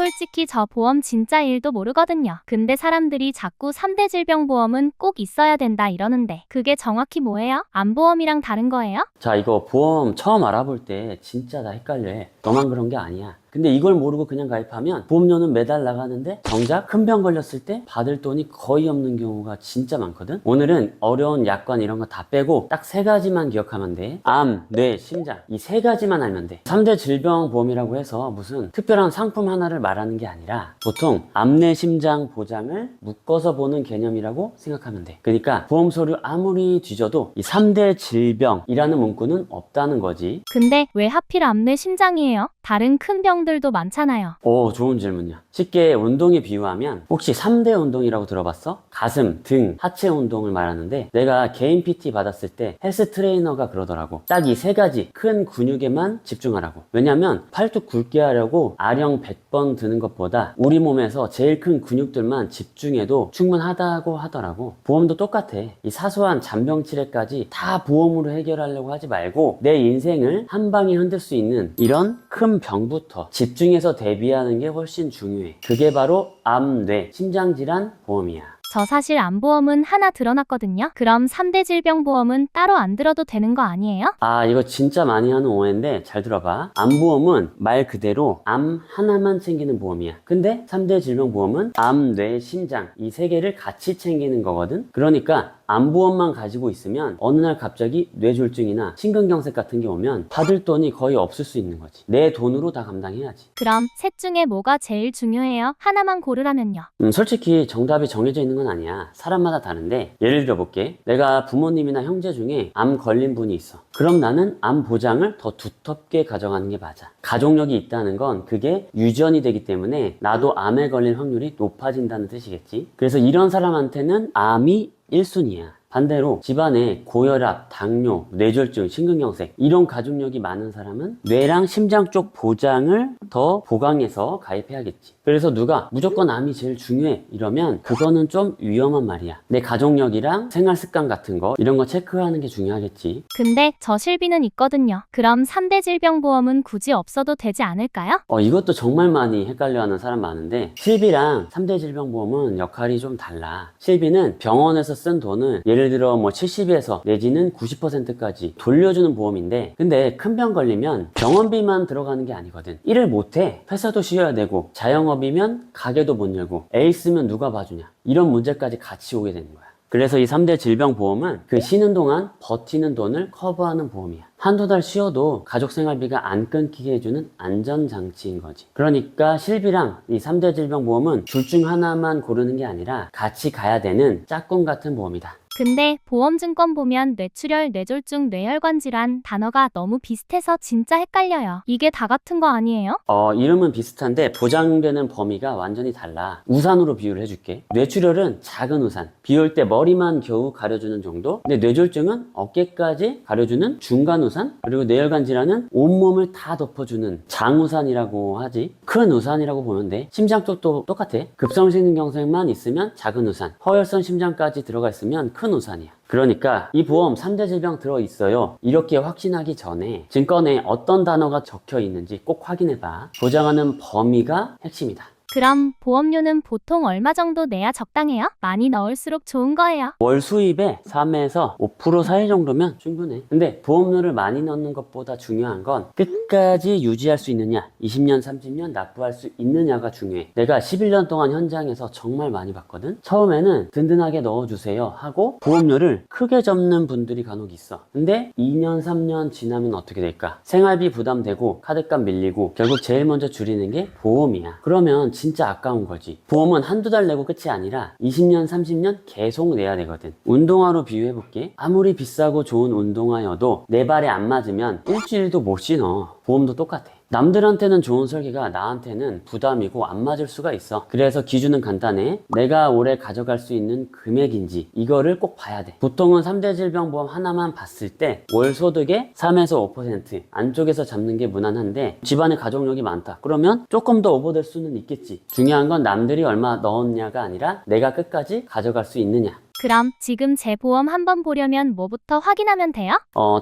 솔직히 저 보험 진짜 1도 모르거든요. 근데 사람들이 자꾸 3대 질병보험은 꼭 있어야 된다 이러는데 그게 정확히 뭐예요? 암보험이랑 다른 거예요? 자, 이거 보험 처음 알아볼 때 진짜 다 헷갈려 해. 너만 그런 게 아니야. 근데 이걸 모르고 그냥 가입하면 보험료는 매달 나가는데 정작 큰 병 걸렸을 때 받을 돈이 거의 없는 경우가 진짜 많거든. 오늘은 어려운 약관 이런 거 다 빼고 딱 세 가지만 기억하면 돼. 암, 뇌, 심장 이 세 가지만 알면 돼. 3대 질병보험이라고 해서 무슨 특별한 상품 하나를 말하는 게 아니라 보통 암, 뇌, 심장 보장을 묶어서 보는 개념이라고 생각하면 돼. 그러니까 보험 서류 아무리 뒤져도 이 3대 질병이라는 문구는 없다는 거지. 근데 왜 하필 암내 심장이에요? 다른 큰 병들도 많잖아요. 오, 좋은 질문이야. 쉽게 운동에 비유하면 혹시 3대 운동이라고 들어봤어? 가슴, 등, 하체 운동을 말하는데 내가 개인 PT 받았을 때 헬스 트레이너가 그러더라고. 딱 이 세 가지 큰 근육에만 집중하라고. 왜냐면 팔뚝 굵게 하려고 아령 100번 드는 것보다 우리 몸에서 제일 큰 근육들만 집중해도 충분하다고 하더라고. 보험도 똑같아. 이 사소한 잔병 치레까지 다 보험으로 해결하려고 하지 말고 내 인생을 한 방에 흔들 수 있는 이런 큰 병부터 집중해서 대비하는 게 훨씬 중요해. 그게 바로 암, 뇌, 심장질환 보험이야. 저 사실 암보험은 하나 들어놨거든요. 그럼 3대 질병보험은 따로 안 들어도 되는 거 아니에요? 아, 이거 진짜 많이 하는 오해인데 잘 들어봐. 암보험은 말 그대로 암 하나만 챙기는 보험이야. 근데 3대 질병보험은 암, 뇌, 심장 이 세 개를 같이 챙기는 거거든. 그러니까 암보험만 가지고 있으면 어느 날 갑자기 뇌졸중이나 심근경색 같은 게 오면 받을 돈이 거의 없을 수 있는 거지. 내 돈으로 다 감당해야지. 그럼 셋 중에 뭐가 제일 중요해요? 하나만 고르라면요. 솔직히 정답이 정해져 있는 건 아니야. 사람마다 다른데 예를 들어 볼게. 내가 부모님이나 형제 중에 암 걸린 분이 있어. 그럼 나는 암 보장을 더 두텁게 가져가는 게 맞아. 가족력이 있다는 건 그게 유전이 되기 때문에 나도 암에 걸릴 확률이 높아진다는 뜻이겠지. 그래서 이런 사람한테는 암이 1순위야. 반대로 집안에 고혈압, 당뇨, 뇌졸중, 심근경색 이런 가족력이 많은 사람은 뇌랑 심장 쪽 보장을 더 보강해서 가입해야겠지. 그래서 누가 무조건 암이 제일 중요해 이러면 그거는 좀 위험한 말이야. 내 가족력이랑 생활 습관 같은 거 이런 거 체크하는 게 중요하겠지. 근데 저 실비는 있거든요. 그럼 3대 질병보험은 굳이 없어도 되지 않을까요? 이것도 정말 많이 헷갈려하는 사람 많은데 실비랑 3대 질병보험은 역할이 좀 달라. 실비는 병원에서 쓴 돈을 예를 들어 뭐 70에서 내지는 90%까지 돌려주는 보험인데 근데 큰 병 걸리면 병원비만 들어가는 게 아니거든. 일을 못해. 회사도 쉬어야 되고 자영업이면 가게도 못 열고 애 있으면 누가 봐주냐 이런 문제까지 같이 오게 되는 거야. 그래서 이 3대 질병보험은 그 쉬는 동안 버티는 돈을 커버하는 보험이야. 한두 달 쉬어도 가족 생활비가 안 끊기게 해주는 안전장치인 거지. 그러니까 실비랑 이 3대 질병보험은 둘 중 하나만 고르는 게 아니라 같이 가야 되는 짝꿍 같은 보험이다. 근데 보험증권 보면 뇌출혈, 뇌졸중, 뇌혈관 질환 단어가 너무 비슷해서 진짜 헷갈려요. 이게 다 같은 거 아니에요? 이름은 비슷한데 보장되는 범위가 완전히 달라. 우산으로 비유를 해줄게. 뇌출혈은 작은 우산. 비 올 때 머리만 겨우 가려주는 정도. 근데 뇌졸중은 어깨까지 가려주는 중간 우산. 그리고 뇌혈관 질환은 온몸을 다 덮어주는 장우산이라고 하지. 큰 우산이라고 보면 돼. 심장 쪽도 똑같아. 급성심근경색만 있으면 작은 우산. 허혈성 심장까지 들어가 있으면 큰 우산이야. 그러니까 이 보험 3대 질병 들어있어요 이렇게 확신하기 전에 증권에 어떤 단어가 적혀 있는지 꼭 확인해봐. 보장하는 범위가 핵심이다. 그럼 보험료는 보통 얼마 정도 내야 적당해요? 많이 넣을수록 좋은 거예요. 월 수입의 3에서 5% 사이 정도면 충분해. 근데 보험료를 많이 넣는 것보다 중요한 건 끝까지 유지할 수 있느냐, 20년, 30년 납부할 수 있느냐가 중요해. 내가 11년 동안 현장에서 정말 많이 봤거든. 처음에는 든든하게 넣어주세요 하고 보험료를 크게 접는 분들이 간혹 있어. 근데 2년, 3년 지나면 어떻게 될까? 생활비 부담되고 카드값 밀리고 결국 제일 먼저 줄이는 게 보험이야. 그러면 진짜 아까운 거지. 보험은 한두 달 내고 끝이 아니라 20년, 30년 계속 내야 되거든. 운동화로 비유해볼게. 아무리 비싸고 좋은 운동화여도 내 발에 안 맞으면 일주일도 못 신어. 보험도 똑같아. 남들한테는 좋은 설계가 나한테는 부담이고 안 맞을 수가 있어. 그래서 기준은 간단해. 내가 올해 가져갈 수 있는 금액인지 이거를 꼭 봐야 돼. 보통은 3대 질병보험 하나만 봤을 때 월 소득의 3에서 5% 안쪽에서 잡는 게 무난한데 집안에 가족력이 많다. 그러면 조금 더 오버될 수는 있겠지. 중요한 건 남들이 얼마 넣었냐가 아니라 내가 끝까지 가져갈 수 있느냐. 그럼 지금 제 보험 한번 보려면 뭐부터 확인하면 돼요?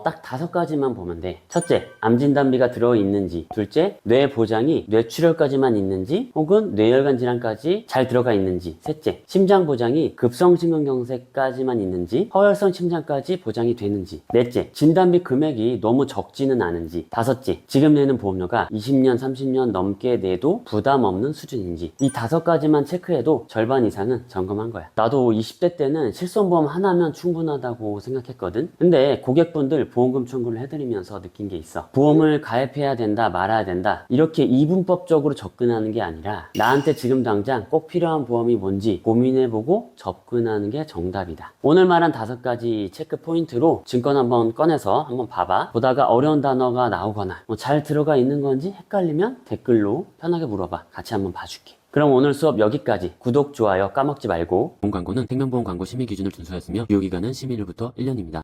딱 5가지만 보면 돼. 첫째, 암 진단비가 들어있는지. 둘째, 뇌 보장이 뇌출혈까지만 있는지 혹은 뇌혈관 질환까지 잘 들어가 있는지. 셋째, 심장 보장이 급성심근경색까지만 있는지 허혈성 심장까지 보장이 되는지. 넷째, 진단비 금액이 너무 적지는 않은지. 다섯째, 지금 내는 보험료가 20년, 30년 넘게 내도 부담 없는 수준인지. 이 5가지만 체크해도 절반 이상은 점검한 거야. 나도 20대 때는 실손보험 하나면 충분하다고 생각했거든. 근데 고객분들 보험금 청구를 해드리면서 느낀 게 있어. 보험을 가입해야 된다, 말아야 된다, 이렇게 이분법적으로 접근하는 게 아니라 나한테 지금 당장 꼭 필요한 보험이 뭔지 고민해보고 접근하는 게 정답이다. 오늘 말한 5가지 체크 포인트로 증권 한번 꺼내서 한번 봐봐. 보다가 어려운 단어가 나오거나 잘 들어가 있는 건지 헷갈리면 댓글로 편하게 물어봐. 같이 한번 봐줄게. 그럼 오늘 수업 여기까지. 구독, 좋아요 까먹지 말고. 보험 광고는 생명보험 광고 심의 기준을 준수하였으며 유효기간은 심의일부터 1년입니다.